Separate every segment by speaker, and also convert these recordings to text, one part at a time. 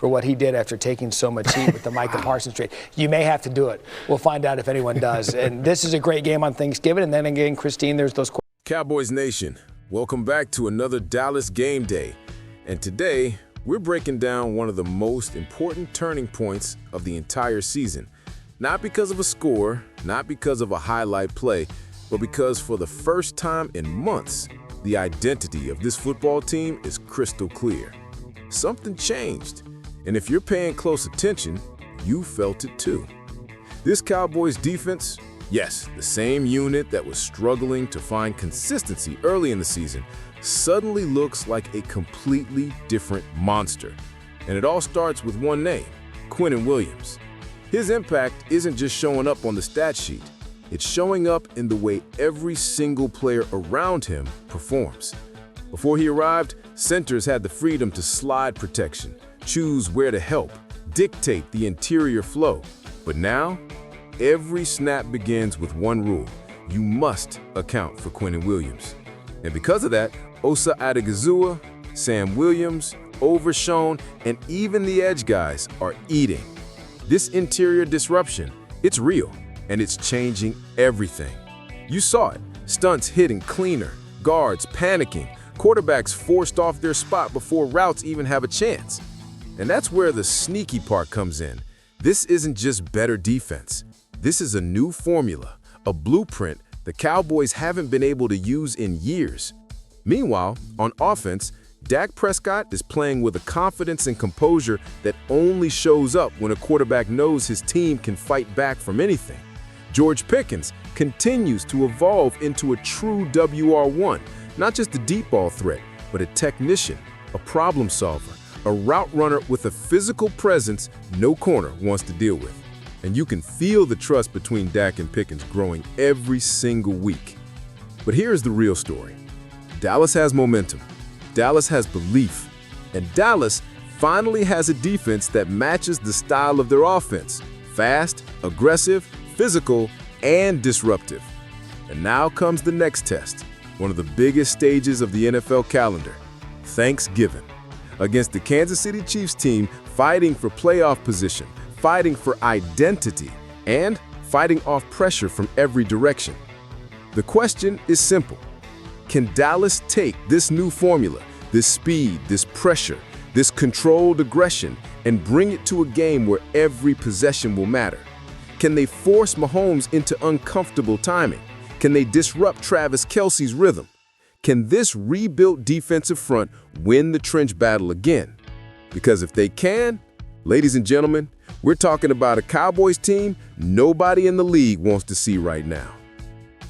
Speaker 1: for what he did after taking so much heat with the Micah Parsons trade. You may have to do it. We'll find out if anyone does. And this is a great game on Thanksgiving. And then again, Christine, there's those questions.
Speaker 2: Cowboys Nation, welcome back to another Dallas Game Day. And today, we're breaking down one of the most important turning points of the entire season. Not because of a score, not because of a highlight play, but because for the first time in months, the identity of this football team is crystal clear. Something changed. And if you're paying close attention, you felt it too. This Cowboys defense, yes, the same unit that was struggling to find consistency early in the season, suddenly looks like a completely different monster. And it all starts with one name, Quinnon Williams. His impact isn't just showing up on the stat sheet. It's showing up in the way every single player around him performs. Before he arrived, centers had the freedom to slide protection, choose where to help, dictate the interior flow. But now, every snap begins with one rule. You must account for Quinnon Williams. And because of that, Osa Adigizua, Sam Williams, Overshown, and even the edge guys are eating. This interior disruption, it's real, and it's changing everything. You saw it, stunts hitting cleaner, guards panicking, quarterbacks forced off their spot before routes even have a chance. And that's where the sneaky part comes in. This isn't just better defense. This is a new formula, a blueprint the Cowboys haven't been able to use in years. Meanwhile, on offense, Dak Prescott is playing with a confidence and composure that only shows up when a quarterback knows his team can fight back from anything. George Pickens continues to evolve into a true WR1, not just a deep ball threat, but a technician, a problem solver, a route runner with a physical presence no corner wants to deal with. And you can feel the trust between Dak and Pickens growing every single week. But here's the real story. Dallas has momentum, Dallas has belief, and Dallas finally has a defense that matches the style of their offense: fast, aggressive, physical, and disruptive. And now comes the next test, one of the biggest stages of the NFL calendar: Thanksgiving. Against the Kansas City Chiefs team fighting for playoff position, fighting for identity, and fighting off pressure from every direction. The question is simple. Can Dallas take this new formula, this speed, this pressure, this controlled aggression, and bring it to a game where every possession will matter? Can they force Mahomes into uncomfortable timing? Can they disrupt Travis Kelce's rhythm? Can this rebuilt defensive front win the trench battle again? Because if they can, ladies and gentlemen, we're talking about a Cowboys team nobody in the league wants to see right now.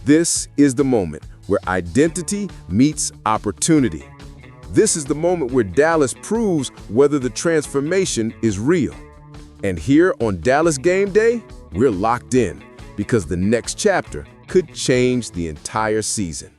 Speaker 2: This is the moment where identity meets opportunity. This is the moment where Dallas proves whether the transformation is real. And here on Dallas Game Day, we're locked in because the next chapter could change the entire season.